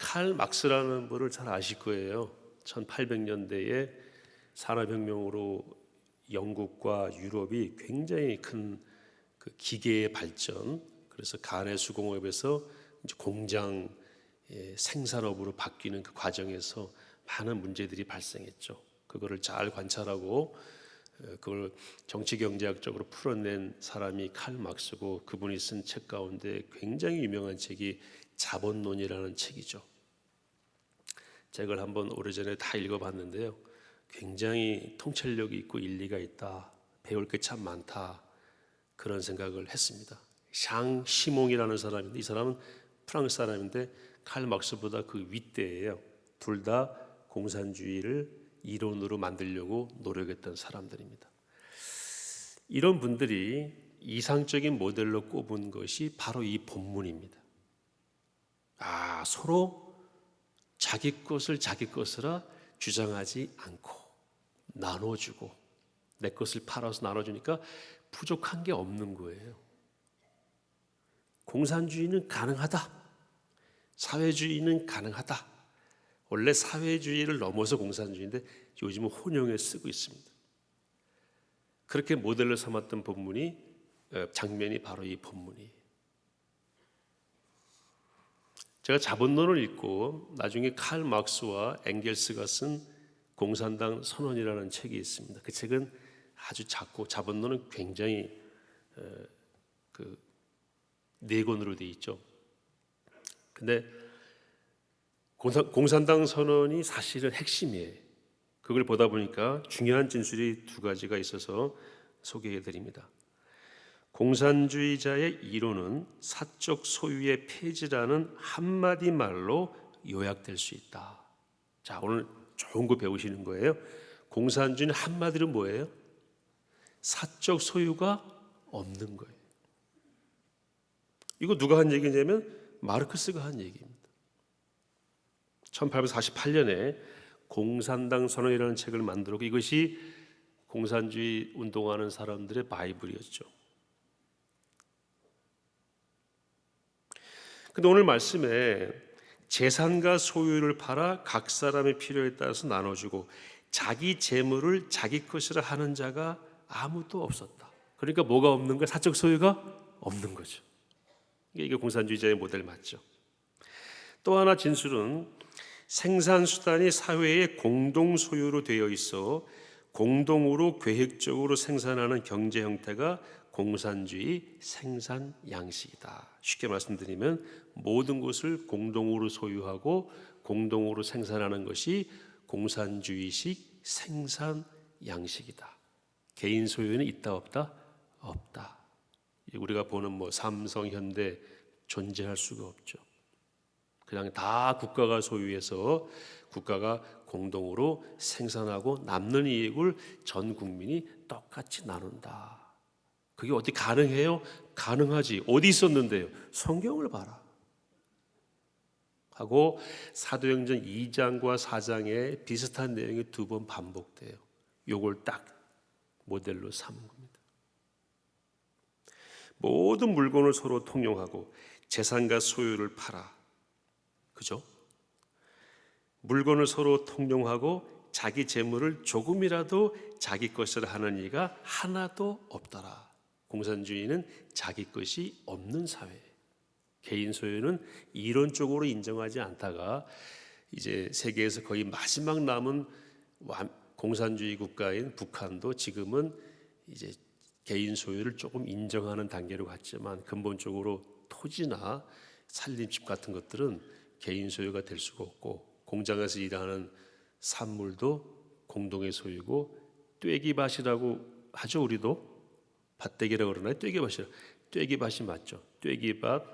칼 막스라는 분을 잘 아실 거예요. 1800년대에 산업혁명으로 영국과 유럽이 굉장히 큰 그 기계의 발전, 그래서 간의 수공업에서 이제 공장 생산업으로 바뀌는 그 과정에서 많은 문제들이 발생했죠. 그거를 잘 관찰하고 그걸 정치경제학적으로 풀어낸 사람이 칼 막스고, 그분이 쓴 책 가운데 굉장히 유명한 책이 자본론이라는 책이죠. 책을 한번 오래전에 다 읽어봤는데요, 굉장히 통찰력이 있고 일리가 있다, 배울 게 참 많다, 그런 생각을 했습니다. 샹 시몽이라는 사람인데, 이 사람은 프랑스 사람인데 칼 막스보다 그 윗대예요. 둘 다 공산주의를 이론으로 만들려고 노력했던 사람들입니다. 이런 분들이 이상적인 모델로 꼽은 것이 바로 이 본문입니다. 서로 자기 것을 자기 것이라 주장하지 않고 나눠주고, 내 것을 팔아서 나눠주니까 부족한 게 없는 거예요. 공산주의는 가능하다, 사회주의는 가능하다. 원래 사회주의를 넘어서 공산주의인데 요즘은 혼용해 쓰고 있습니다. 그렇게 모델로 삼았던 장면이 바로 이 본문이에요. 제가 자본론을 읽고 나중에 칼 막스와 엥겔스가 쓴 공산당 선언이라는 책이 있습니다. 그 책은 아주 작고, 자본론은 굉장히 네 권으로 되어 있죠. 근데 공산당 선언이 사실은 핵심이에요. 그걸 보다 보니까 중요한 진술이 두 가지가 있어서 소개해 드립니다. 공산주의자의 이론은 사적 소유의 폐지라는 한마디 말로 요약될 수 있다. 자, 오늘 좋은 거 배우시는 거예요. 공산주의는 한마디로 뭐예요? 사적 소유가 없는 거예요. 이거 누가 한 얘기냐면 마르크스가 한 얘기입니다. 1848년에 공산당 선언이라는 책을 만들었고, 이것이 공산주의 운동하는 사람들의 바이블이었죠. 근데 오늘 말씀에 재산과 소유를 팔아 각 사람의 필요에 따라서 나눠주고 자기 재물을 자기 것이라 하는 자가 아무도 없었다. 그러니까 뭐가 없는 거야? 사적 소유가 없는 거죠. 이게 공산주의자의 모델 맞죠? 또 하나 진술은 생산수단이 사회의 공동 소유로 되어 있어 공동으로 계획적으로 생산하는 경제 형태가 공산주의 생산 양식이다. 쉽게 말씀드리면 모든 것을 공동으로 소유하고 공동으로 생산하는 것이 공산주의식 생산 양식이다. 개인 소유는 있다 없다? 없다. 우리가 보는 삼성, 현대 존재할 수가 없죠. 그냥 다 국가가 소유해서 국가가 공동으로 생산하고 남는 이익을 전 국민이 똑같이 나눈다. 그게 어떻게 가능해요? 가능하지. 어디 있었는데요? 성경을 봐라 하고 사도행전 2장과 4장에 비슷한 내용이 두 번 반복돼요. 요걸 딱 모델로 삼은 겁니다. 모든 물건을 서로 통용하고 재산과 소유를 팔아. 그죠? 물건을 서로 통용하고 자기 재물을 조금이라도 자기 것이라 하는 이가 하나도 없더라. 공산주의는 자기 것이 없는 사회. 개인 소유는 이론적으로 인정하지 않다가 이제 세계에서 거의 마지막 남은 공산주의 국가인 북한도 지금은 이제 개인 소유를 조금 인정하는 단계로 갔지만, 근본적으로 토지나 산림집 같은 것들은 개인 소유가 될 수가 없고, 공장에서 일하는 산물도 공동의 소유고, 떼기밭이라고 하죠. 우리도 밭대기라고 그러나요? 떼기밭이 맞죠. 떼기밭,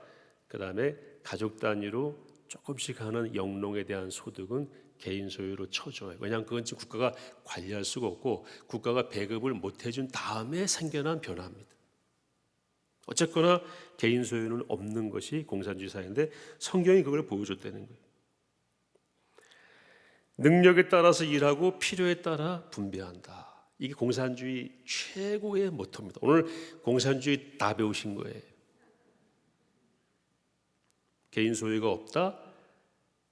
그 다음에 가족 단위로 조금씩 하는 영농에 대한 소득은 개인 소유로 쳐줘요. 왜냐하면 그건 지금 국가가 관리할 수가 없고 국가가 배급을 못 해준 다음에 생겨난 변화입니다. 어쨌거나 개인 소유는 없는 것이 공산주의 사회인데 성경이 그걸 보여줬다는 거예요. 능력에 따라서 일하고 필요에 따라 분배한다. 이게 공산주의 최고의 모토입니다. 오늘 공산주의 다 배우신 거예요. 개인 소유가 없다,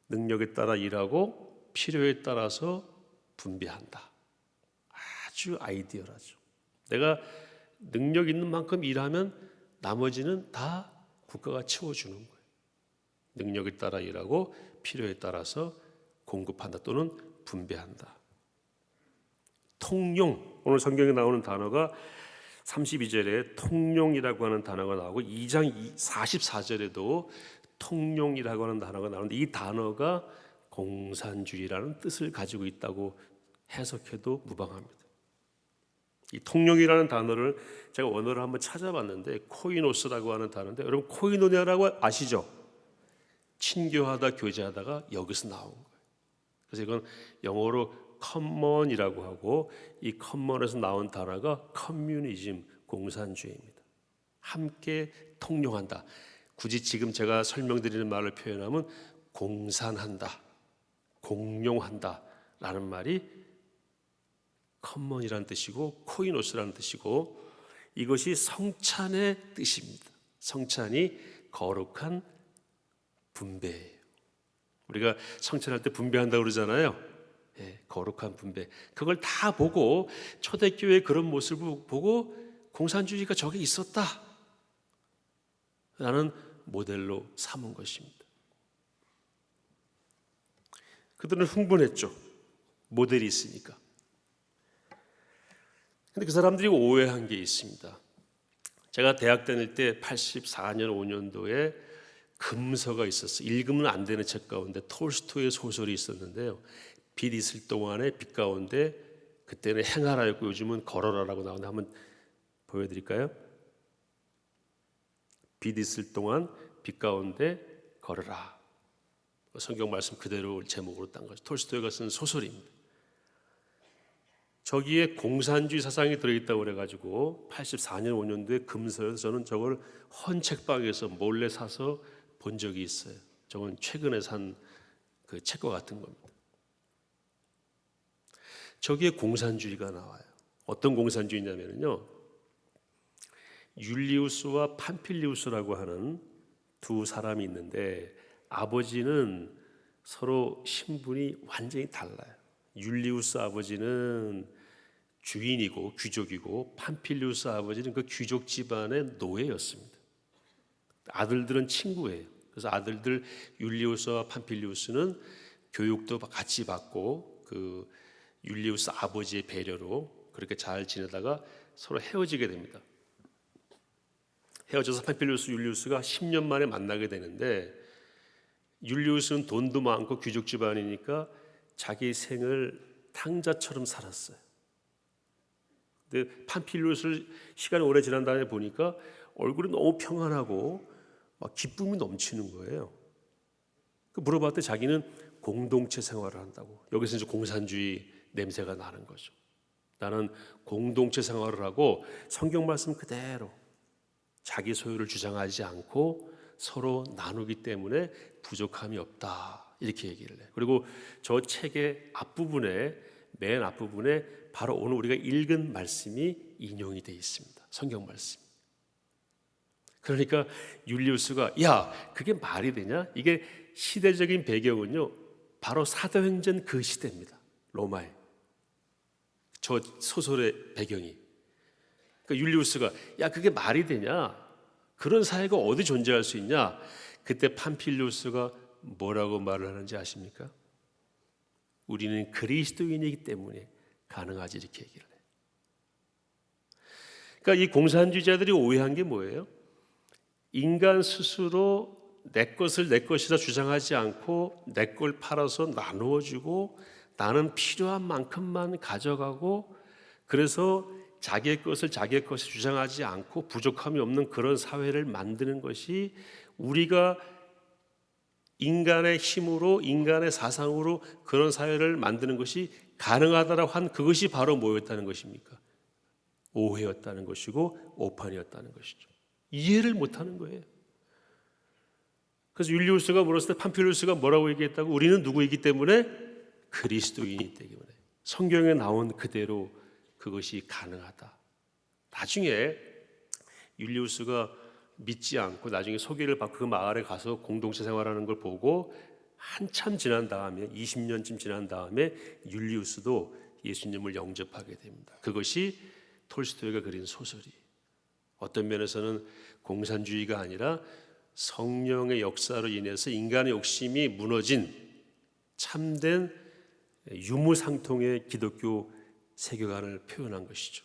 능력에 따라 일하고 필요에 따라서 분배한다. 아주 아이디어라죠. 내가 능력 있는 만큼 일하면 나머지는 다 국가가 채워주는 거예요. 능력에 따라 일하고 필요에 따라서 공급한다 또는 분배한다. 통용, 오늘 성경에 나오는 단어가 32절에 통용이라고 하는 단어가 나오고 2장 44절에도 통용이라고 하는 단어가 나오는데 이 단어가 공산주의라는 뜻을 가지고 있다고 해석해도 무방합니다. 이 통용이라는 단어를 제가 원어를 한번 찾아봤는데 코이노스라고 하는 단어인데 여러분 코이노니아라고 아시죠? 친교하다 교제하다가 여기서 나온 거예요. 그래서 이건 영어로 common이라고 하고 이 common에서 나온 단어가 커뮤니즘, 공산주의입니다. 함께 통용한다. 굳이 지금 제가 설명드리는 말을 표현하면 공산한다, 공용한다 라는 말이 common이라는 뜻이고 코이노스라는 뜻이고 이것이 성찬의 뜻입니다. 성찬이 거룩한 분배예요. 우리가 성찬할 때 분배한다고 그러잖아요. 거룩한 분배. 그걸 다 보고 초대교회의 그런 모습을 보고 공산주의가 저기 있었다 라는 모델로 삼은 것입니다. 그들은 흥분했죠. 모델이 있으니까. 근데 그 사람들이 오해한 게 있습니다. 제가 대학 다닐 때 84년 5년도에 금서가 있었어요. 읽으면 안 되는 책 가운데 톨스토이의 소설이 있었는데요. 빛 있을 동안에 빛 가운데 그때는 행하라였고 요즘은 걸어라라고 나오는데 한번 보여드릴까요? 빛 있을 동안 빛 가운데 걸어라. 성경 말씀 그대로 제목으로 딴 거죠. 톨스토이가 쓴 소설입니다. 저기에 공산주의 사상이 들어있다고 그래가지고 84년 5년도에 금서에서 저는 저걸 헌책방에서 몰래 사서 본 적이 있어요. 저건 최근에 산 그 책과 같은 겁니다. 저기에 공산주의가 나와요. 어떤 공산주의냐면요, 율리우스와 판필리우스라고 하는 두 사람이 있는데 아버지는 서로 신분이 완전히 달라요. 율리우스 아버지는 주인이고 귀족이고 판필리우스 아버지는 그 귀족 집안의 노예였습니다. 아들들은 친구예요. 그래서 아들들 율리우스와 판필리우스는 교육도 같이 받고 그 율리우스 아버지의 배려로 그렇게 잘 지내다가 서로 헤어지게 됩니다. 헤어져서 판필리우스 율리우스가 10년 만에 만나게 되는데 율리우스는 돈도 많고 귀족 집안이니까 자기 생을 탕자처럼 살았어요. 근데 판필리우스 시간이 오래 지난 다음에 보니까 얼굴이 너무 평안하고 막 기쁨이 넘치는 거예요. 물어봤더니 자기는 공동체 생활을 한다고. 여기서 이제 공산주의 냄새가 나는 거죠. 나는 공동체 생활을 하고 성경 말씀 그대로 자기 소유를 주장하지 않고 서로 나누기 때문에 부족함이 없다 이렇게 얘기를 해요. 그리고 저 책의 앞부분에 맨 앞부분에 바로 오늘 우리가 읽은 말씀이 인용이 되어 있습니다. 성경 말씀. 그러니까 율리우스가 야 그게 말이 되냐? 이게 시대적인 배경은요 바로 사도행전 그 시대입니다. 로마에 저 소설의 배경이. 그러니까 율리우스가 야 그게 말이 되냐? 그런 사회가 어디 존재할 수 있냐? 그때 판필리우스가 뭐라고 말을 하는지 아십니까? 우리는 그리스도인이기 때문에 가능하지 이렇게 얘기를 해요. 그러니까 이 공산주의자들이 오해한 게 뭐예요? 인간 스스로 내 것을 내 것이라 주장하지 않고 내 걸 팔아서 나누어 주고 나는 필요한 만큼만 가져가고 그래서 자기의 것을 자기의 것이 주장하지 않고 부족함이 없는 그런 사회를 만드는 것이 우리가 인간의 힘으로 인간의 사상으로 그런 사회를 만드는 것이 가능하다라고 한 그것이 바로 뭐였다는 것입니까? 오해였다는 것이고 오판이었다는 것이죠. 이해를 못하는 거예요. 그래서 율리우스가 물었을 때 판필리우스가 뭐라고 얘기했다고? 우리는 누구이기 때문에? 그리스도인이기 때문에. 성경에 나온 그대로 그것이 가능하다. 나중에 율리우스가 믿지 않고 나중에 소개를 받고 그 마을에 가서 공동체 생활하는 걸 보고 한참 지난 다음에 20년쯤 지난 다음에 율리우스도 예수님을 영접하게 됩니다. 그것이 톨스토이가 그린 소설이 어떤 면에서는 공산주의가 아니라 성령의 역사로 인해서 인간의 욕심이 무너진 참된 유무상통의 기독교 세계관을 표현한 것이죠.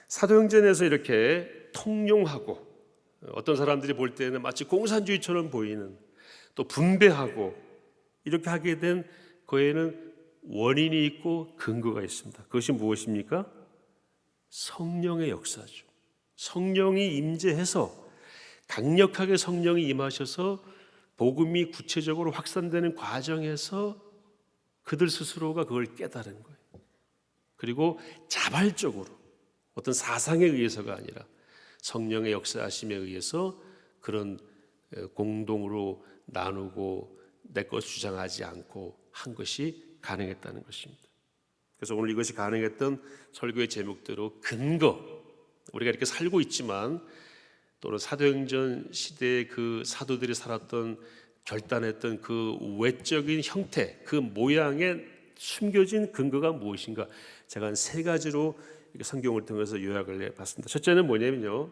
사도행전에서 이렇게 통용하고 어떤 사람들이 볼 때는 마치 공산주의처럼 보이는 또 분배하고 이렇게 하게 된 거에는 원인이 있고 근거가 있습니다. 그것이 무엇입니까? 성령의 역사죠. 성령이 임재해서 강력하게 성령이 임하셔서 복음이 구체적으로 확산되는 과정에서 그들 스스로가 그걸 깨달은 거예요. 그리고 자발적으로 어떤 사상에 의해서가 아니라 성령의 역사하심에 의해서 그런 공동으로 나누고 내 것 주장하지 않고 한 것이 가능했다는 것입니다. 그래서 오늘 이것이 가능했던 설교의 제목대로 근거, 우리가 이렇게 살고 있지만 또는 사도행전 시대의 그 사도들이 살았던 결단했던 그 외적인 형태, 그 모양에 숨겨진 근거가 무엇인가, 제가 한 세 가지로 성경을 통해서 요약을 해봤습니다. 첫째는 뭐냐면요,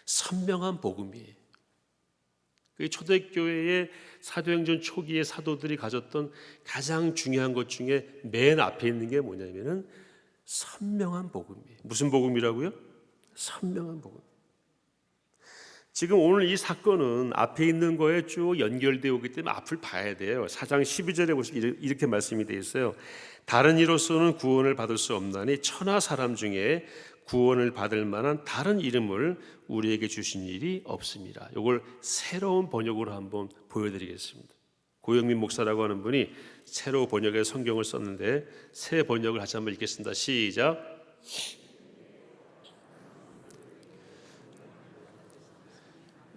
선명한 복음이에요. 초대교회의 사도행전 초기의 사도들이 가졌던 가장 중요한 것 중에 맨 앞에 있는 게 뭐냐면은 선명한 복음이에요. 무슨 복음이라고요? 선명한 복음. 지금 오늘 이 사건은 앞에 있는 거에 쭉 연결되어 오기 때문에 앞을 봐야 돼요. 4장 12절에 보시면 이렇게 말씀이 되어 있어요. 다른 이로서는 구원을 받을 수 없나니 천하 사람 중에 구원을 받을 만한 다른 이름을 우리에게 주신 일이 없습니다. 이걸 새로운 번역으로 한번 보여드리겠습니다. 고영민 목사라고 하는 분이 새로 번역의 성경을 썼는데 새 번역을 다시 한번 읽겠습니다. 시작.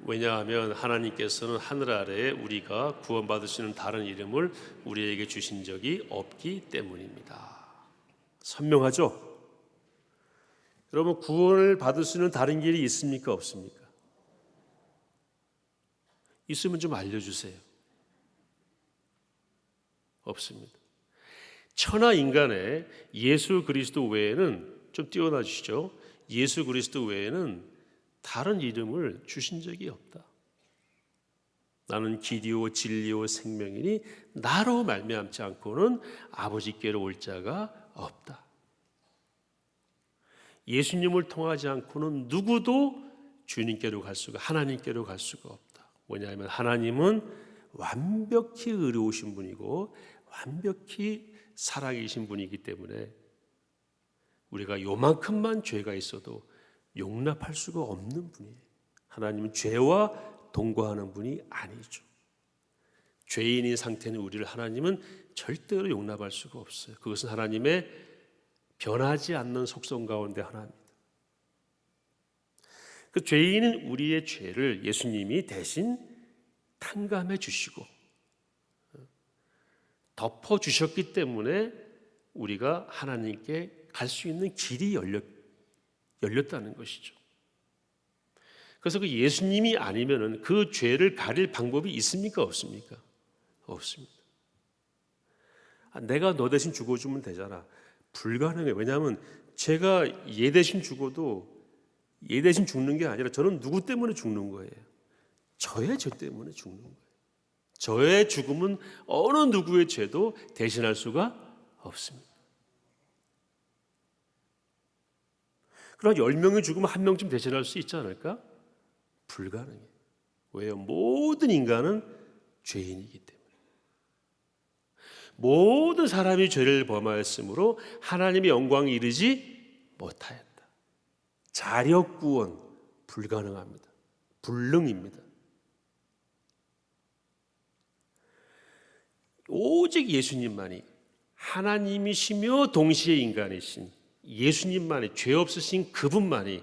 왜냐하면 하나님께서는 하늘 아래에 우리가 구원받을 수 있는 다른 이름을 우리에게 주신 적이 없기 때문입니다. 선명하죠? 여러분, 구원을 받을 수 있는 다른 길이 있습니까? 없습니까? 있으면 좀 알려주세요. 없습니다. 천하 인간에 예수 그리스도 외에는, 좀 띄워놔 주시죠. 예수 그리스도 외에는 다른 이름을 주신 적이 없다. 나는 길이요 진리요 생명이니 나로 말미암지 않고는 아버지께로 올 자가 없다. 예수님을 통하지 않고는 누구도 주님께로 갈 수가, 하나님께로 갈 수가 없다. 뭐냐면 하나님은 완벽히 의로우신 분이고 완벽히 살아계신 분이기 때문에 우리가 요만큼만 죄가 있어도 용납할 수가 없는 분이에요. 하나님은 죄와 동거하는 분이 아니죠. 죄인인 상태는 우리를 하나님은 절대로 용납할 수가 없어요. 그것은 하나님의 변하지 않는 속성 가운데 하나입니다. 그 죄인인 우리의 죄를 예수님이 대신 탕감해 주시고 덮어 주셨기 때문에 우리가 하나님께 갈 수 있는 길이 열렸다는 것이죠. 그래서 그 예수님이 아니면은 그 죄를 가릴 방법이 있습니까? 없습니까? 없습니다. 내가 너 대신 죽어주면 되잖아. 불가능해요. 왜냐하면 제가 얘 대신 죽어도 얘 대신 죽는 게 아니라 저는 누구 때문에 죽는 거예요? 저의 죄 때문에 죽는 거예요. 저의 죽음은 어느 누구의 죄도 대신할 수가 없습니다. 그러나 10명이 죽으면 1명쯤 대신할 수 있지 않을까? 불가능해요. 왜요? 모든 인간은 죄인이기 때문에. 모든 사람이 죄를 범하였으므로 하나님의 영광에 이르지 못하였다. 자력 구원 불가능합니다. 불능입니다. 오직 예수님만이 하나님이시며 동시에 인간이신 예수님만이, 죄 없으신 그분만이,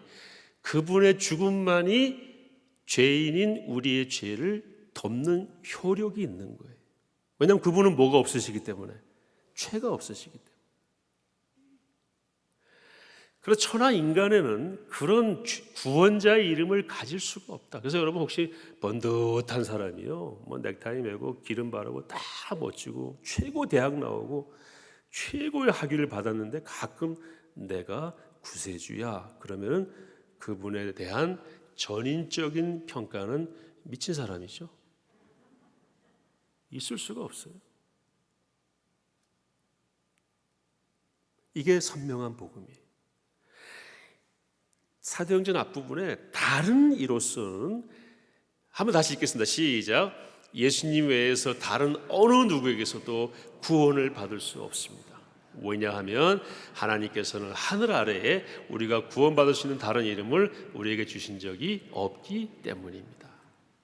그분의 죽음만이 죄인인 우리의 죄를 덮는 효력이 있는 거예요. 왜냐하면 그분은 뭐가 없으시기 때문에, 죄가 없으시기 때문에. 그래서 천하 인간에는 그런 구원자의 이름을 가질 수가 없다. 그래서 여러분 혹시 번듯한 사람이요, 뭐 넥타이 매고 기름 바르고 다 멋지고 최고 대학 나오고 최고의 학위를 받았는데 가끔 내가 구세주야 그러면은 그분에 대한 전인적인 평가는 미친 사람이죠. 있을 수가 없어요. 이게 선명한 복음이에요. 사도행전 앞부분에 다른 이로서는 한번 다시 읽겠습니다. 시작. 예수님 외에서 다른 어느 누구에게서도 구원을 받을 수 없습니다. 왜냐하면 하나님께서는 하늘 아래에 우리가 구원받을 수 있는 다른 이름을 우리에게 주신 적이 없기 때문입니다.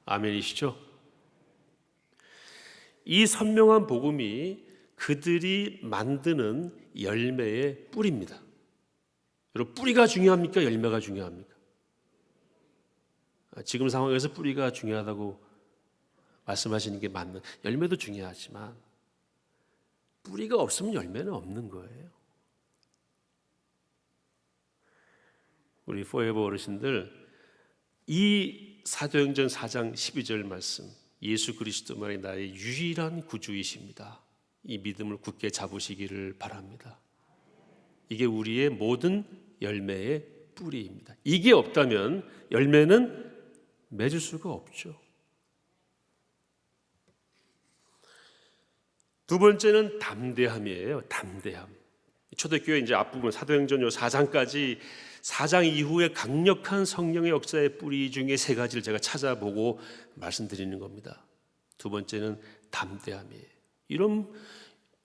아멘이시죠? 이 선명한 복음이 그들이 만드는 열매의 뿌리입니다. 여러분, 뿌리가 중요합니까? 열매가 중요합니까? 지금 상황에서 뿌리가 중요하다고 말씀하시는 게 맞는, 열매도 중요하지만 뿌리가 없으면 열매는 없는 거예요. 우리 포에버 어르신들, 이 사도행전 4장 12절 말씀, 예수 그리스도만이 나의 유일한 구주이십니다. 이 믿음을 굳게 잡으시기를 바랍니다. 이게 우리의 모든 열매의 뿌리입니다. 이게 없다면 열매는 맺을 수가 없죠. 두 번째는 담대함이에요. 담대함. 초대교회 이제 앞부분 사도행전 4장까지 4장 이후에 강력한 성령의 역사의 뿌리 중에 세 가지를 제가 찾아보고 말씀드리는 겁니다. 두 번째는 담대함이에요.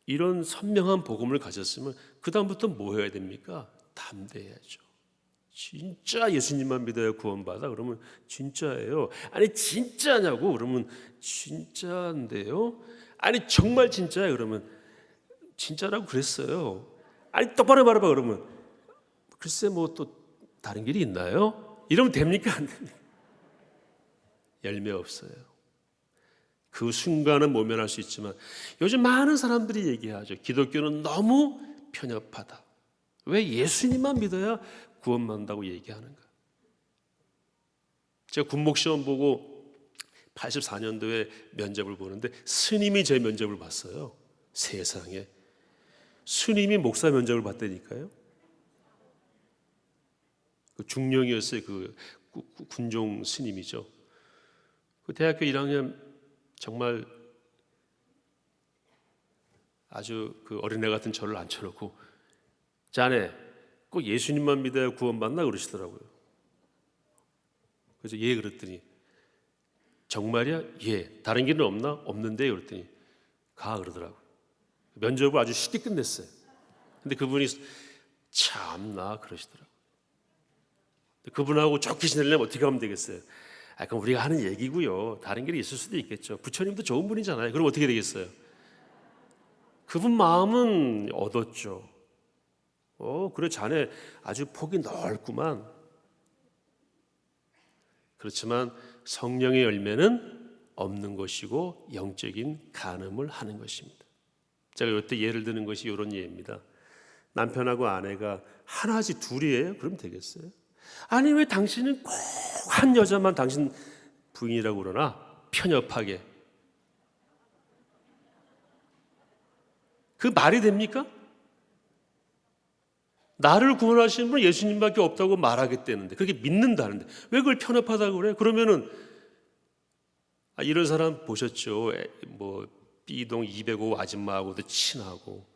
이런 선명한 복음을 가졌으면 그 다음부터 뭐 해야 됩니까? 담대해야죠. 진짜 예수님만 믿어야 구원받아? 그러면 진짜예요. 아니 진짜냐고? 그러면 진짜인데요. 아니 정말 진짜예요? 그러면 진짜라고 그랬어요. 아니 똑바로 말해봐. 그러면 글쎄 뭐 또 다른 길이 있나요? 이러면 됩니까? 안 됩니까? 열매 없어요. 그 순간은 모면할 수 있지만 요즘 많은 사람들이 얘기하죠. 기독교는 너무 편협하다. 왜 예수님만 믿어야 구원받는다고 얘기하는가? 제가 군목시험 보고 84년도에 면접을 보는데 스님이 제 면접을 봤어요. 세상에. 스님이 목사 면접을 봤다니까요. 그 중령이었어요. 그 군종 스님이죠. 그 대학교 1학년 정말 아주 그 어린애 같은 저를 앉혀놓고 자네 꼭 예수님만 믿어야 구원받나 그러시더라고요. 그래서 예 그랬더니 정말이야? 예. 다른 길은 없나? 없는데 그랬더니 가 그러더라고요. 면접을 아주 쉽게 끝냈어요. 근데 그분이 참나 그러시더라고요. 그분하고 좋게 지내려면 어떻게 하면 되겠어요? 그럼 우리가 하는 얘기고요. 다른 길이 있을 수도 있겠죠. 부처님도 좋은 분이잖아요. 그럼 어떻게 되겠어요? 그분 마음은 얻었죠. 그래 자네 아주 폭이 넓구만. 그렇지만 성령의 열매는 없는 것이고 영적인 간음을 하는 것입니다. 제가 이때 예를 드는 것이 이런 예입니다. 남편하고 아내가 하나지 둘이에요? 그럼 되겠어요? 아니 왜 당신은 꼭 한 여자만 당신 부인이라고 그러나? 편협하게. 그 말이 됩니까? 나를 구원하시는 분은 예수님밖에 없다고 말하겠다는데 그렇게 믿는다는데 왜 그걸 편협하다고 그래? 그러면은 이런 사람 보셨죠? 뭐 B동 205 아줌마하고도 친하고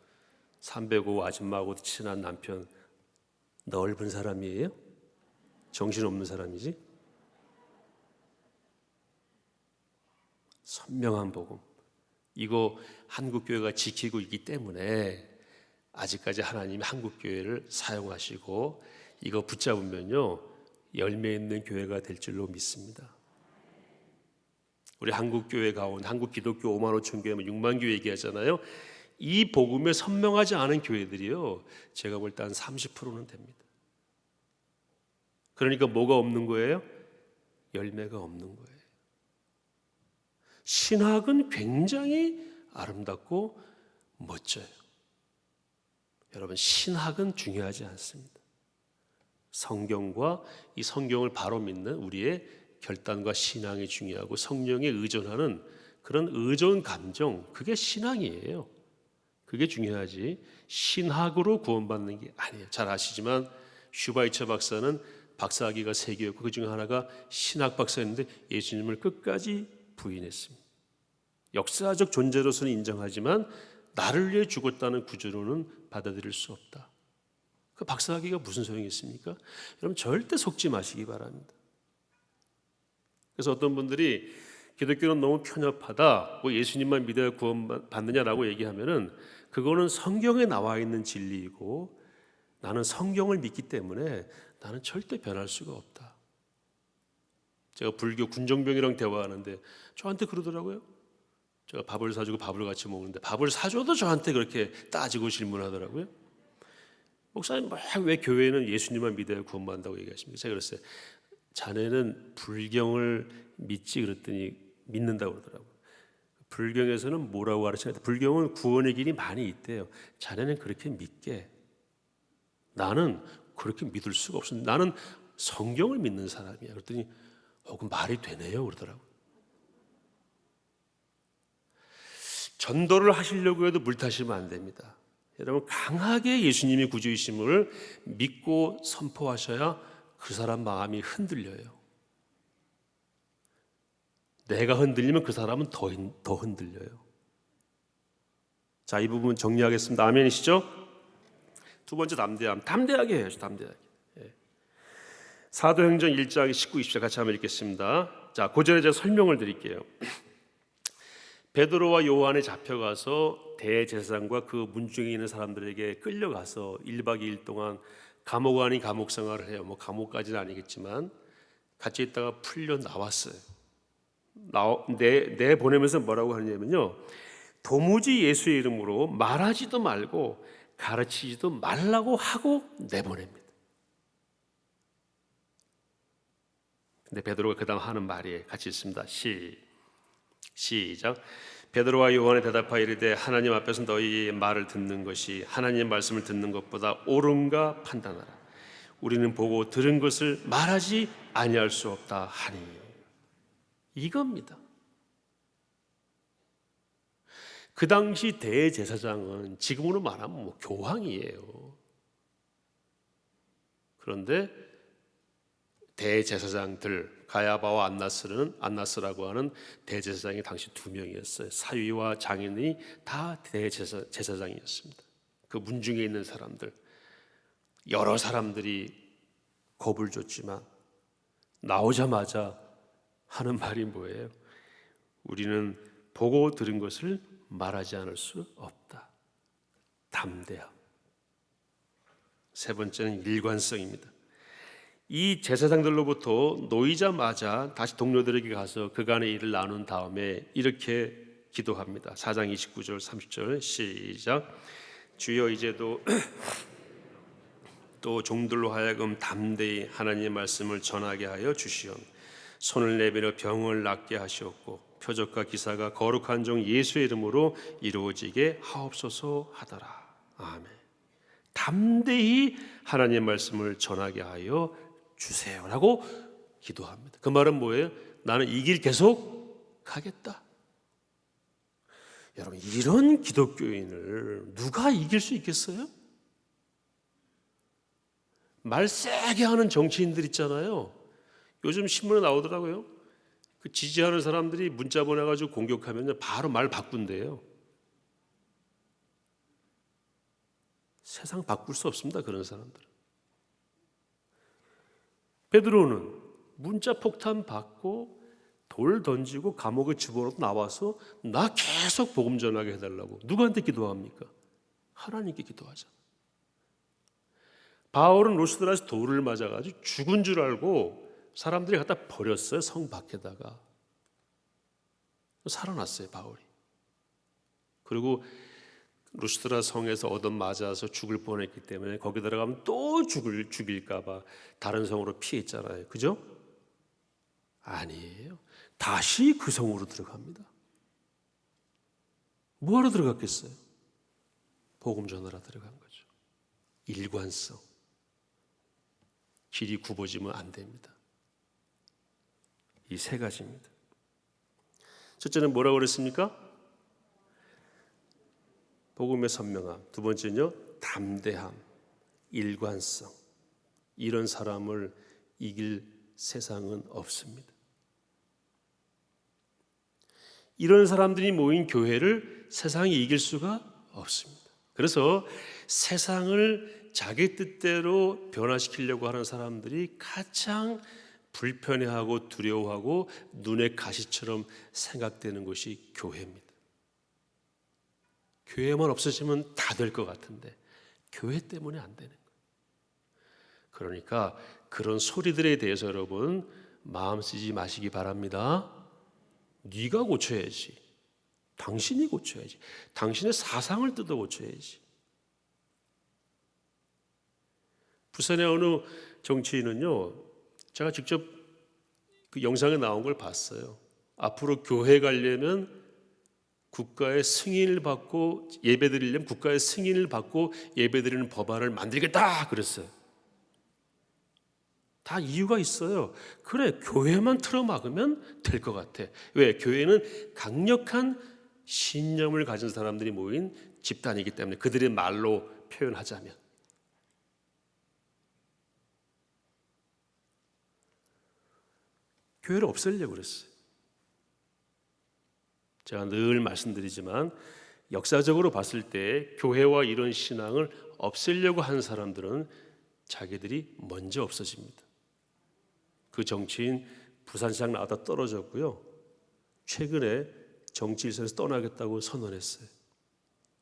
305 아줌마하고도 친한 남편. 넓은 사람이에요? 정신없는 사람이지? 선명한 복음. 이거 한국교회가 지키고 있기 때문에 아직까지 하나님이 한국교회를 사용하시고 이거 붙잡으면요 열매 있는 교회가 될 줄로 믿습니다. 우리 한국교회 가운 한국 기독교 5만 5천 교회, 6만 교회 얘기하잖아요. 이 복음에 선명하지 않은 교회들이요 제가 볼 때 한 30%는 됩니다. 그러니까 뭐가 없는 거예요? 열매가 없는 거예요. 신학은 굉장히 아름답고 멋져요. 여러분 신학은 중요하지 않습니다. 성경과 이 성경을 바로 믿는 우리의 결단과 신앙이 중요하고 성령에 의존하는 그런 의존 감정, 그게 신앙이에요. 그게 중요하지 신학으로 구원받는 게 아니에요. 잘 아시지만 슈바이처 박사는 박사학위가 3개였고 그 중에 하나가 신학 박사였는데 예수님을 끝까지 부인했습니다. 역사적 존재로서는 인정하지만 나를 위해 죽었다는 구조로는 받아들일 수 없다. 그 박사학위가 무슨 소용이 있습니까? 여러분 절대 속지 마시기 바랍니다. 그래서 어떤 분들이 기독교는 너무 편협하다, 뭐 예수님만 믿어야 구원받느냐라고 얘기하면은 그거는 성경에 나와 있는 진리이고 나는 성경을 믿기 때문에 나는 절대 변할 수가 없다. 제가 불교 군정병이랑 대화하는데 저한테 그러더라고요. 제가 밥을 사주고 밥을 같이 먹는데 밥을 사줘도 저한테 그렇게 따지고 질문하더라고요. 목사님 왜 교회는 예수님만 믿어야 구원받는다고 얘기하십니까? 제가 그랬어요. 자네는 불경을 믿지 그랬더니 믿는다고 그러더라고요. 불경에서는 뭐라고 가르치냐? 불경은 구원의 길이 많이 있대요. 자네는 그렇게 믿게. 나는 그렇게 믿을 수가 없어. 나는 성경을 믿는 사람이야. 그랬더니 그럼 말이 되네요 그러더라고요. 전도를 하시려고 해도 물 타시면 안 됩니다. 여러분 강하게 예수님이 구주이심을 믿고 선포하셔야 그 사람 마음이 흔들려요. 내가 흔들리면 그 사람은 더 흔들려요. 자, 이 부분 정리하겠습니다. 아멘이시죠? 두 번째 담대하게 해야죠. 담대하게. 사도행전 1장 19, 20절 같이 한번 읽겠습니다. 자, 그 전에 제가 설명을 드릴게요. 베드로와 요한이 잡혀가서 대제사장과 그 문중에 있는 사람들에게 끌려가서 1박 2일 동안 감옥 아닌 감옥 생활을 해요. 뭐 감옥까지는 아니겠지만 같이 있다가 풀려 나왔어요. 내보내면서 뭐라고 하냐면요, 도무지 예수의 이름으로 말하지도 말고 가르치지도 말라고 하고 내보냅니다. 근데 베드로가 그 다음 하는 말이 같이 있습니다. 시작. 베드로와 요한이 대답하여 이르되 하나님 앞에서 너희의 말을 듣는 것이 하나님의 말씀을 듣는 것보다 옳은가 판단하라. 우리는 보고 들은 것을 말하지 아니할 수 없다 하니. 이겁니다. 그 당시 대제사장은 지금으로 말하면 뭐 교황이에요. 그런데 대제사장들 가야바와 안나스라고 하는 대제사장이 당시 2명이었어요. 사위와 장인이 다 대제사장이었습니다. 그 문중에 있는 사람들, 여러 사람들이 겁을 줬지만 나오자마자 하는 말이 뭐예요? 우리는 보고 들은 것을 말하지 않을 수 없다. 담대함. 세 번째는 일관성입니다. 이 제사장들로부터 놓이자마자 다시 동료들에게 가서 그간의 일을 나눈 다음에 이렇게 기도합니다. 4장 29절 30절 시작. 주여 이제도 또 종들로 하여금 담대히 하나님의 말씀을 전하게 하여 주시오. 손을 내밀어 병을 낫게 하시옵고 표적과 기사가 거룩한 종 예수의 이름으로 이루어지게 하옵소서 하더라. 아멘. 담대히 하나님의 말씀을 전하게 하여 주세요라고 기도합니다. 그 말은 뭐예요? 나는 이 길 계속 가겠다. 여러분, 이런 기독교인을 누가 이길 수 있겠어요? 말 세게 하는 정치인들 있잖아요. 요즘 신문에 나오더라고요. 그 지지하는 사람들이 문자 보내가지고 공격하면 바로 말 바꾼대요. 세상 바꿀 수 없습니다. 그런 사람들. 베드로는 문자 폭탄 받고 돌 던지고 감옥에 집어넣고 나와서 나 계속 복음 전하게 해달라고 누구한테 기도합니까? 하나님께 기도하잖아. 바울은 루스드라에서 돌을 맞아가지고 죽은 줄 알고 사람들이 갖다 버렸어요. 성 밖에다가. 살아났어요, 바울이. 그리고 루스드라 성에서 얻어 맞아서 죽을 뻔했기 때문에 거기 들어가면 또 죽일까 봐 다른 성으로 피했잖아요. 그죠? 아니에요. 다시 그 성으로 들어갑니다. 뭐하러 들어갔겠어요? 복음 전하러 들어간 거죠. 일관성. 길이 굽어지면 안 됩니다. 이 세 가지입니다. 첫째는 뭐라고 그랬습니까? 복음의 선명함. 두 번째는요, 담대함, 일관성. 이런 사람을 이길 세상은 없습니다. 이런 사람들이 모인 교회를 세상이 이길 수가 없습니다. 그래서 세상을 자기 뜻대로 변화시키려고 하는 사람들이 가장 불편해하고 두려워하고 눈의 가시처럼 생각되는 것이 교회입니다. 교회만 없어지면 다 될 것 같은데 교회 때문에 안 되는 거예요. 그러니까 그런 소리들에 대해서 여러분 마음 쓰지 마시기 바랍니다. 네가 고쳐야지. 당신이 고쳐야지. 당신의 사상을 뜯어 고쳐야지. 부산의 어느 정치인은요, 제가 직접 그 영상에 나온 걸 봤어요. 앞으로 교회 가려면 국가의 승인을 받고 예배드리려면 국가의 승인을 받고 예배드리는 법안을 만들겠다 그랬어요. 다 이유가 있어요. 그래, 교회만 틀어막으면 될 것 같아. 왜? 교회는 강력한 신념을 가진 사람들이 모인 집단이기 때문에, 그들의 말로 표현하자면. 교회를 없애려고 그랬어요. 제가 늘 말씀드리지만 역사적으로 봤을 때 교회와 이런 신앙을 없애려고 하는 사람들은 자기들이 먼저 없어집니다. 그 정치인 부산시장 나왔다 떨어졌고요. 최근에 정치일선에서 떠나겠다고 선언했어요.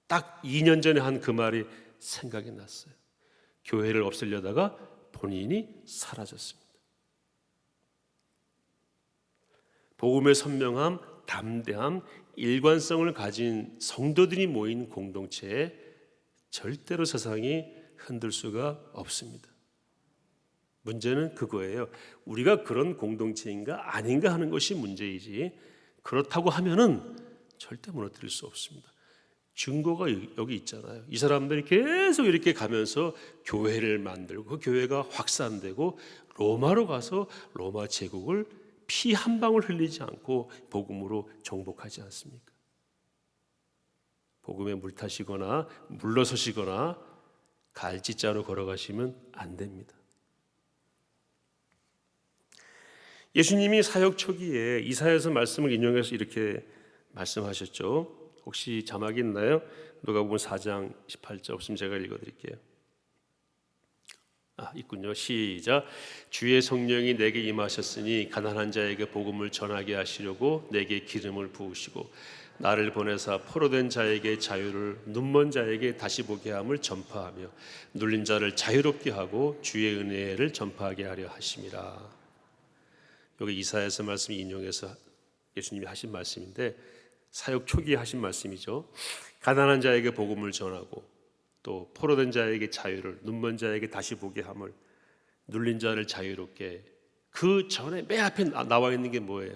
딱 2년 전에 한 그 말이 생각이 났어요. 교회를 없애려다가 본인이 사라졌습니다. 복음의 선명함, 담대함, 일관성을 가진 성도들이 모인 공동체에 절대로 세상이 흔들 수가 없습니다. 문제는 그거예요. 우리가 그런 공동체인가 아닌가 하는 것이 문제이지, 그렇다고 하면은 절대 무너뜨릴 수 없습니다. 증거가 여기 있잖아요. 이 사람들이 계속 이렇게 가면서 교회를 만들고 그 교회가 확산되고 로마로 가서 로마 제국을 피 한 방울 흘리지 않고 복음으로 정복하지 않습니까? 복음에 물타시거나 물러서시거나 갈지자로 걸어가시면 안 됩니다. 예수님이 사역 초기에 이사야서 말씀을 인용해서 이렇게 말씀하셨죠. 혹시 자막이 있나요? 누가복음 4장 18절 없으면 제가 읽어드릴게요. 있군요. 시작. 주의 성령이 내게 임하셨으니 가난한 자에게 복음을 전하게 하시려고 내게 기름을 부으시고 나를 보내사 포로된 자에게 자유를, 눈먼 자에게 다시 보게 함을 전파하며 눌린 자를 자유롭게 하고 주의 은혜를 전파하게 하려 하심이라. 여기 이사야서 말씀 인용해서 예수님이 하신 말씀인데 사역 초기에 하신 말씀이죠. 가난한 자에게 복음을 전하고 또 포로된 자에게 자유를, 눈먼 자에게 다시 보게 함을, 눌린 자를 자유롭게. 그 전에 맨 앞에 나와 있는 게 뭐예요?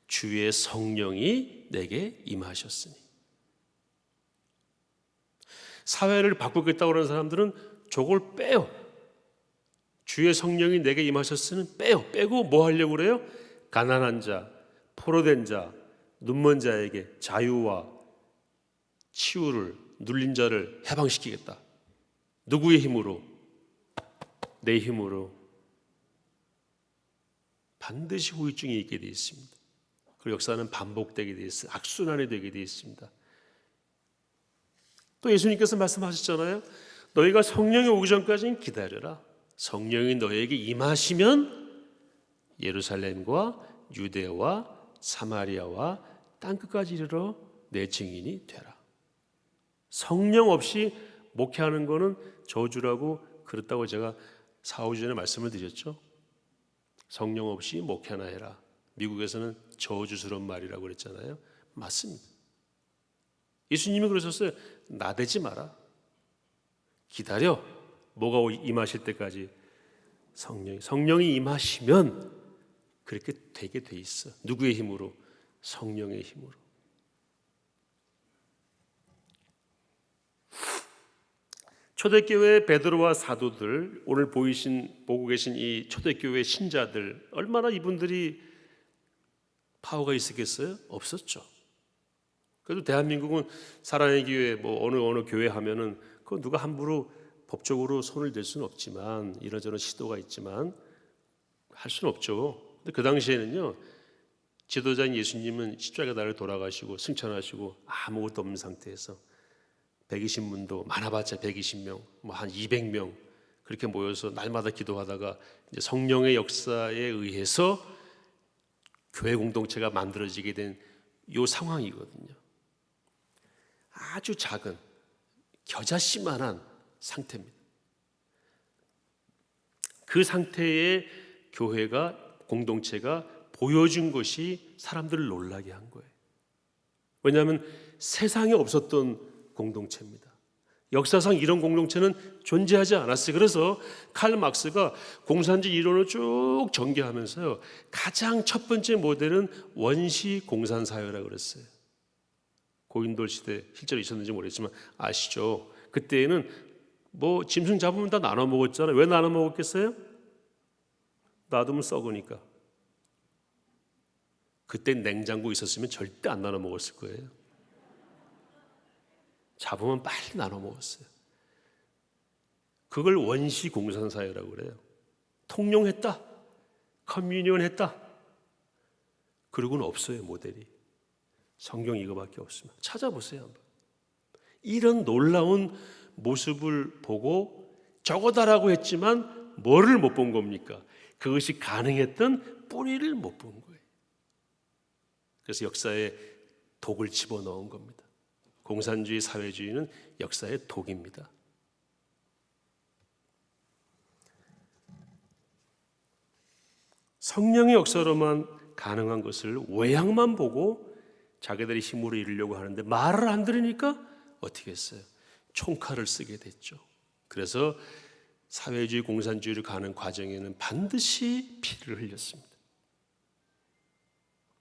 주의 성령이 내게 임하셨으니. 사회를 바꾸겠다고 하는 사람들은 저걸 빼요. 주의 성령이 내게 임하셨으니 빼요. 빼고 뭐 하려고 그래요? 가난한 자, 포로된 자, 눈먼 자에게 자유와 치유를, 눌린 자를 해방시키겠다. 누구의 힘으로? 내 힘으로. 반드시 후유증이 있게 되어 있습니다. 그 역사는 반복되게 되어 있어요. 악순환이 되게 되어 있습니다. 또 예수님께서 말씀하셨잖아요. 너희가 성령이 오기 전까지는 기다려라. 성령이 너에게 임하시면 예루살렘과 유대와 사마리아와 땅끝까지 이르러 내 증인이 되라. 성령 없이 목회하는 거는 저주라고 그렇다고 제가 4, 5주 전에 말씀을 드렸죠. 성령 없이 목회나 해라. 미국에서는 저주스러운 말이라고 그랬잖아요. 맞습니다. 예수님이 그러셨어요. 나대지 마라. 기다려. 뭐가 임하실 때까지. 성령이 임하시면 그렇게 되게 돼 있어. 누구의 힘으로? 성령의 힘으로. 초대교회 베드로와 사도들, 오늘 보고 계신 이 초대교회 신자들, 얼마나 이분들이 파워가 있었겠어요? 없었죠. 그래도 대한민국은 사랑의 교회, 어느 교회 하면은 그 누가 함부로 법적으로 손을 댈 수는 없지만, 이런저런 시도가 있지만 할 수는 없죠. 근데 그 당시에는요, 지도자인 예수님은 십자가 나를 돌아가시고 승천하시고 아무것도 없는 상태에서 120문도, 많아봤자 120명, 한 200명 그렇게 모여서 날마다 기도하다가 이제 성령의 역사에 의해서 교회 공동체가 만들어지게 된 이 상황이거든요. 아주 작은 겨자씨만한 상태입니다. 그 상태의 교회가, 공동체가 보여준 것이 사람들을 놀라게 한 거예요. 왜냐하면 세상에 없었던 공동체입니다. 역사상 이런 공동체는 존재하지 않았어요. 그래서 칼 막스가 공산주의 이론을 쭉 전개하면서요, 가장 첫 번째 모델은 원시 공산사회라고 그랬어요. 고인돌 시대 실제로 있었는지 모르겠지만 아시죠? 그때에는 짐승 잡으면 다 나눠 먹었잖아요. 왜 나눠 먹었겠어요? 놔두면 썩으니까. 그때 냉장고 있었으면 절대 안 나눠 먹었을 거예요. 잡으면 빨리 나눠 먹었어요. 그걸 원시 공산사회라고 그래요. 통용했다, 커뮤니언 했다. 그러고는 없어요, 모델이. 성경 이거밖에 없습니다. 찾아보세요 한번. 이런 놀라운 모습을 보고 저거다라고 했지만 뭐를 못 본 겁니까? 그것이 가능했던 뿌리를 못 본 거예요. 그래서 역사에 독을 집어넣은 겁니다. 공산주의, 사회주의는 역사의 독입니다. 성령의 역사로만 가능한 것을 외양만 보고 자기들의 힘으로 이루려고 하는데 말을 안 들으니까 어떻게 했어요? 총칼을 쓰게 됐죠. 그래서 사회주의, 공산주의로 가는 과정에는 반드시 피를 흘렸습니다.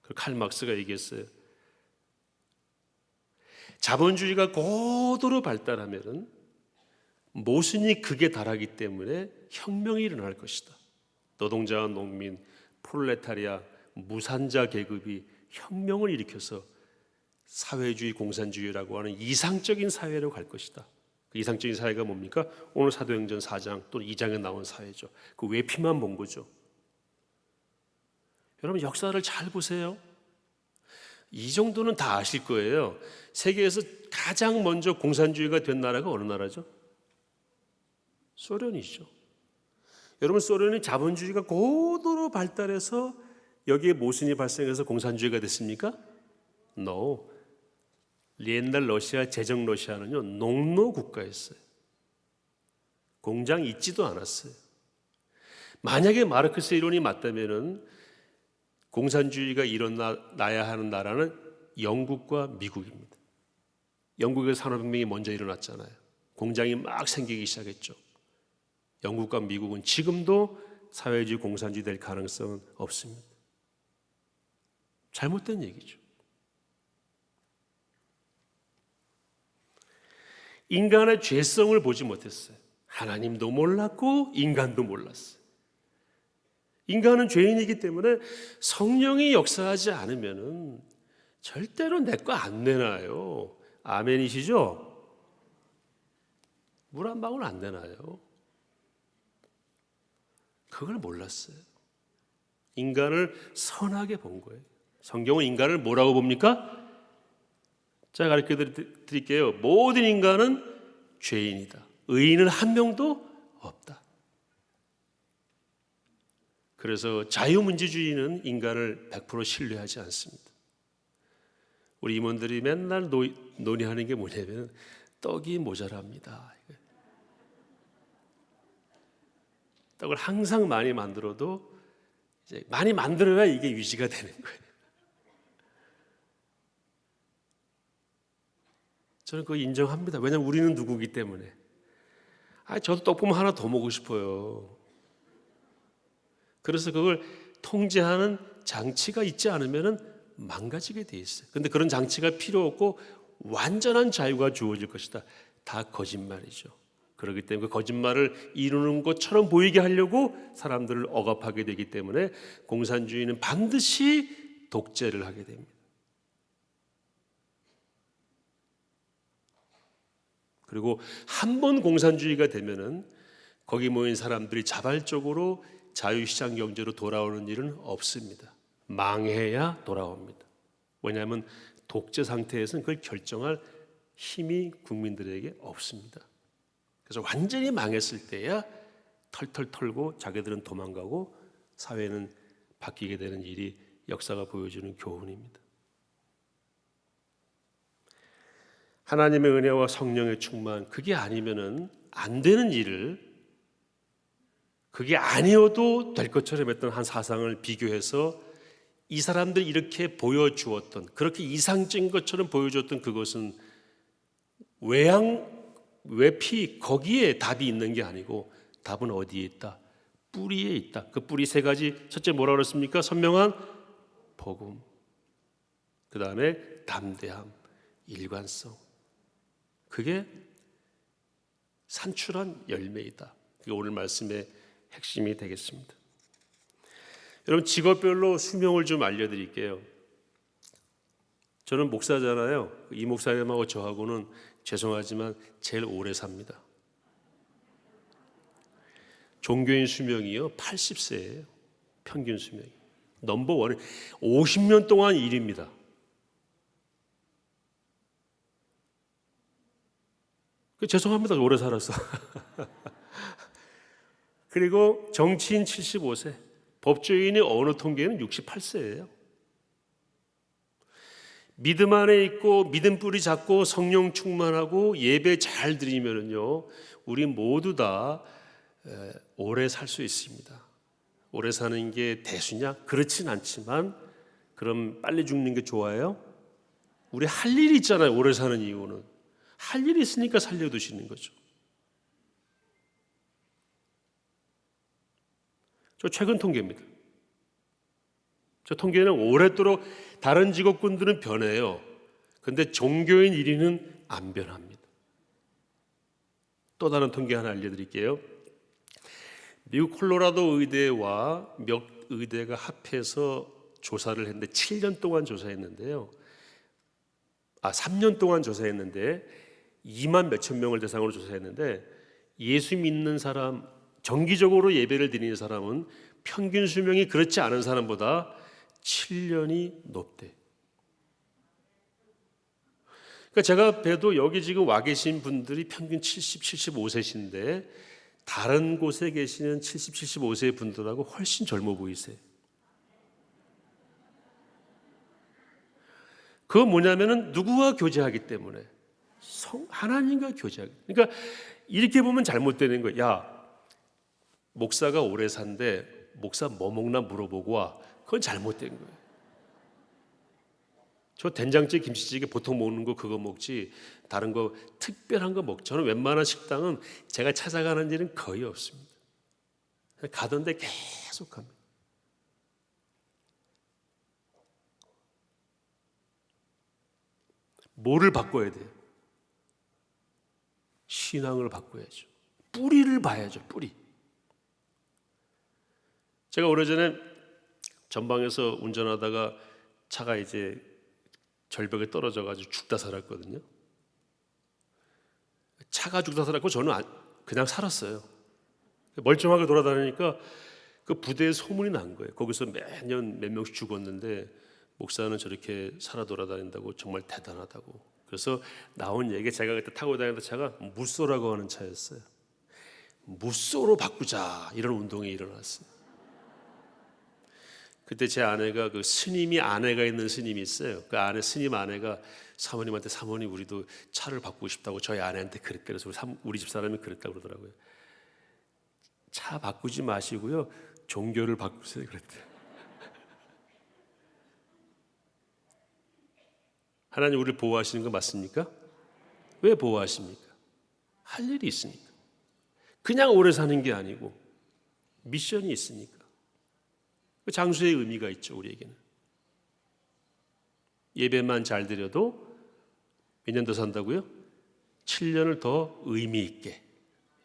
그 칼 막스가 얘기했어요. 자본주의가 고도로 발달하면 모순이 극에 달하기 때문에 혁명이 일어날 것이다. 노동자와 농민, 프롤레타리아, 무산자 계급이 혁명을 일으켜서 사회주의, 공산주의라고 하는 이상적인 사회로 갈 것이다. 그 이상적인 사회가 뭡니까? 오늘 사도행전 4장 또는 2장에 나온 사회죠. 그 외피만 본 거죠. 여러분 역사를 잘 보세요. 이 정도는 다 아실 거예요. 세계에서 가장 먼저 공산주의가 된 나라가 어느 나라죠? 소련이죠. 여러분 소련이 자본주의가 고도로 발달해서 여기에 모순이 발생해서 공산주의가 됐습니까? No. 옛날 러시아, 제정 러시아는요 농노 국가였어요. 공장 있지도 않았어요. 만약에 마르크스 이론이 맞다면은 공산주의가 일어나야 하는 나라는 영국과 미국입니다. 영국의 산업혁명이 먼저 일어났잖아요. 공장이 막 생기기 시작했죠. 영국과 미국은 지금도 사회주의, 공산주의 될 가능성은 없습니다. 잘못된 얘기죠. 인간의 죄성을 보지 못했어요. 하나님도 몰랐고 인간도 몰랐어요. 인간은 죄인이기 때문에 성령이 역사하지 않으면 절대로 내 거 안 내놔요. 아멘이시죠? 물 한 방울 안 내놔요. 그걸 몰랐어요. 인간을 선하게 본 거예요. 성경은 인간을 뭐라고 봅니까? 제가 가르쳐 드릴게요. 모든 인간은 죄인이다. 의인은 한 명도 없다. 그래서 자유민주주의는 인간을 100% 신뢰하지 않습니다. 우리 임원들이 맨날 논의하는 게 뭐냐면 떡이 모자랍니다. 떡을 항상 많이 만들어도 이제 많이 만들어야 이게 유지가 되는 거예요. 저는 그거 인정합니다. 왜냐하면 우리는 누구기 때문에. 저도 떡 보면 하나 더 먹고 싶어요. 그래서 그걸 통제하는 장치가 있지 않으면 망가지게 돼 있어요. 그런데 그런 장치가 필요 없고 완전한 자유가 주어질 것이다. 다 거짓말이죠. 그렇기 때문에 그 거짓말을 이루는 것처럼 보이게 하려고 사람들을 억압하게 되기 때문에 공산주의는 반드시 독재를 하게 됩니다. 그리고 한 번 공산주의가 되면은 거기 모인 사람들이 자발적으로 자유시장 경제로 돌아오는 일은 없습니다. 망해야 돌아옵니다. 왜냐하면 독재 상태에서는 그걸 결정할 힘이 국민들에게 없습니다. 그래서 완전히 망했을 때야 털털 털고 자기들은 도망가고 사회는 바뀌게 되는 일이 역사가 보여주는 교훈입니다. 하나님의 은혜와 성령의 충만, 그게 아니면은 안 되는 일을, 그게 아니어도 될 것처럼 했던 한 사상을 비교해서 이 사람들이 이렇게 보여주었던, 그렇게 이상적인 것처럼 보여주었던 그것은 외피, 거기에 답이 있는 게 아니고 답은 어디에 있다? 뿌리에 있다. 그 뿌리 세 가지. 첫째 뭐라 그랬습니까? 선명한 복음, 그 다음에 담대함, 일관성. 그게 산출한 열매이다. 그게 오늘 말씀의 핵심이 되겠습니다. 여러분, 직업별로 수명을 좀 알려드릴게요. 저는 목사잖아요. 이 목사님하고 저하고는 죄송하지만 제일 오래 삽니다. 종교인 수명이요 80세예요. 평균 수명이. 넘버원은 50년 동안 일입니다. 죄송합니다. 오래 살았어. 그리고 정치인 75세, 법조인의 어느 통계는 68세예요. 믿음 안에 있고 믿음 뿌리 잡고 성령 충만하고 예배 잘 드리면은요, 우리 모두 다 오래 살 수 있습니다. 오래 사는 게 대수냐? 그렇진 않지만, 그럼 빨리 죽는 게 좋아요? 우리 할 일이 있잖아요. 오래 사는 이유는 할 일이 있으니까 살려두시는 거죠. 저 최근 통계입니다. 저 통계는 오랫도록 다른 직업군들은 변해요. 그런데 종교인 1위는 안 변합니다. 또 다른 통계 하나 알려드릴게요. 미국 콜로라도 의대와 몇 의대가 합해서 조사를 했는데 7년 동안 조사했는데요. 3년 동안 조사했는데 2만 몇천 명을 대상으로 조사했는데 예수 믿는 사람, 정기적으로 예배를 드리는 사람은 평균 수명이 그렇지 않은 사람보다 7년이 높대. 그러니까 제가 봬도 여기 지금 와 계신 분들이 평균 70, 75세신데 다른 곳에 계시는 70, 75세 분들하고 훨씬 젊어 보이세요. 그건 뭐냐면은 누구와 교제하기 때문에, 하나님과 교제하기. 그러니까 이렇게 보면 잘못되는 거예요. 야, 목사가 오래 산데 목사 뭐 먹나 물어보고 와. 그건 잘못된 거예요. 저 된장찌개, 김치찌개 보통 먹는 거 그거 먹지 다른 거 특별한 거 먹죠. 저는 웬만한 식당은 제가 찾아가는 일은 거의 없습니다. 가던데 계속 갑니다. 뭐를 바꿔야 돼요? 신앙을 바꿔야죠. 뿌리를 봐야죠. 뿌리. 제가 오래전에 전방에서 운전하다가 차가 이제 절벽에 떨어져가지고 죽다 살았거든요. 차가 죽다 살았고 저는 그냥 살았어요. 멀쩡하게 돌아다니니까 그 부대에 소문이 난 거예요. 거기서 매년 몇 명씩 죽었는데 목사는 저렇게 살아 돌아다닌다고 정말 대단하다고. 그래서 나온 얘기, 제가 그때 타고 다니던 차가 무쏘라고 하는 차였어요. 무쏘로 바꾸자, 이런 운동이 일어났어요. 그때 제 아내가, 그 스님이 아내가 있는 스님이 있어요. 그 아내 스님 아내가 사모님한테, 사모님 우리도 차를 바꾸고 싶다고 저희 아내한테 그랬대. 그래서 우리 집 사람이 그랬다고 그러더라고요. 차 바꾸지 마시고요, 종교를 바꾸세요 그랬대요. 하나님 우리를 보호하시는 거 맞습니까? 왜 보호하십니까? 할 일이 있으니까. 그냥 오래 사는 게 아니고 미션이 있으니까. 장수의 의미가 있죠. 우리에게는 예배만 잘 드려도 몇 년 더 산다고요? 7년을 더 의미 있게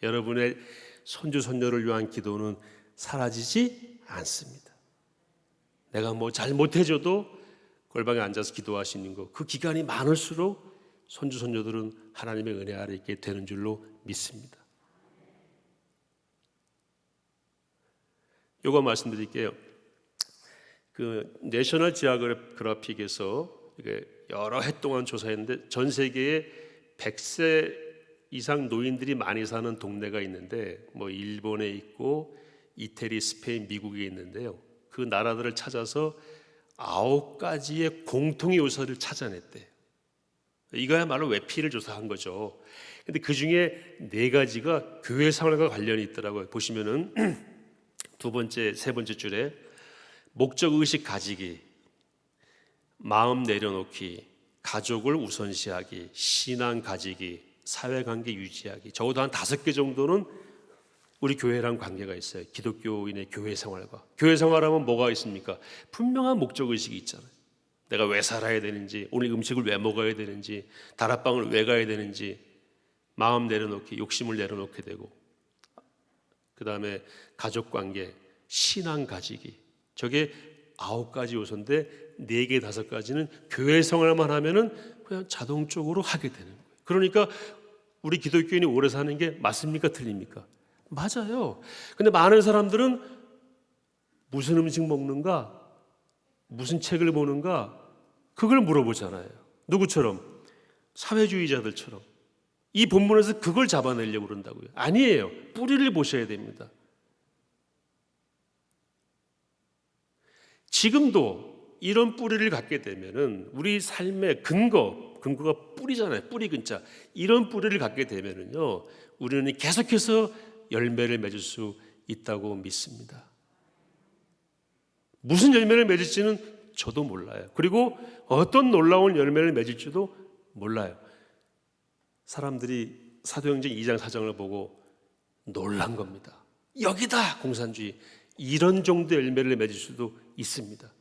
여러분의 손주 손녀를 위한 기도는 사라지지 않습니다. 내가 뭐 잘 못해줘도 골방에 앉아서 기도하시는 거, 그 기간이 많을수록 손주 손녀들은 하나님의 은혜 아래 있게 되는 줄로 믿습니다. 요거 말씀드릴게요. 그 내셔널 지오그래픽에서 이게 여러 해 동안 조사했는데 전 세계에 100세 이상 노인들이 많이 사는 동네가 있는데 뭐 일본에 있고 이태리, 스페인, 미국에 있는데요. 그 나라들을 찾아서 9가지의 공통의 요소를 찾아냈대요. 이거야말로 외피를 조사한 거죠. 근데 그 중에 4가지가 교회 생활과 관련이 있더라고요. 보시면은 두 번째, 세 번째 줄에 목적 의식 가지기, 마음 내려놓기, 가족을 우선시하기, 신앙 가지기, 사회관계 유지하기. 적어도 한 5개 정도는 우리 교회랑 관계가 있어요. 기독교인의 교회 생활과. 교회 생활하면 뭐가 있습니까? 분명한 목적 의식이 있잖아요. 내가 왜 살아야 되는지, 오늘 음식을 왜 먹어야 되는지, 다락방을 왜 가야 되는지, 마음 내려놓기, 욕심을 내려놓게 되고, 그 다음에 가족관계, 신앙 가지기. 저게 9가지 요소인데 4개, 5가지는 교회 생활만 하면은 그냥 자동적으로 하게 되는 거예요. 그러니까 우리 기독교인이 오래 사는 게 맞습니까? 틀립니까? 맞아요. 근데 많은 사람들은 무슨 음식 먹는가? 무슨 책을 보는가? 그걸 물어보잖아요. 누구처럼? 사회주의자들처럼. 이 본문에서 그걸 잡아내려고 그런다고요. 아니에요. 뿌리를 보셔야 됩니다. 지금도 이런 뿌리를 갖게 되면은 우리 삶의 근거가 뿌리잖아요. 뿌리 근자. 이런 뿌리를 갖게 되면은요, 우리는 계속해서 열매를 맺을 수 있다고 믿습니다. 무슨 열매를 맺을지는 저도 몰라요. 그리고 어떤 놀라운 열매를 맺을지도 몰라요. 사람들이 사도행전 2장 4장을 보고 놀란 겁니다. 여기다 공산주의. 이런 정도의 열매를 맺을 수도 있습니다.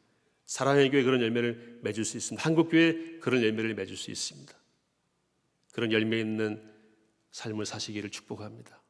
사랑의 교회 그런 열매를 맺을 수 있습니다. 한국교회 그런 열매를 맺을 수 있습니다. 그런 열매 있는 삶을 사시기를 축복합니다.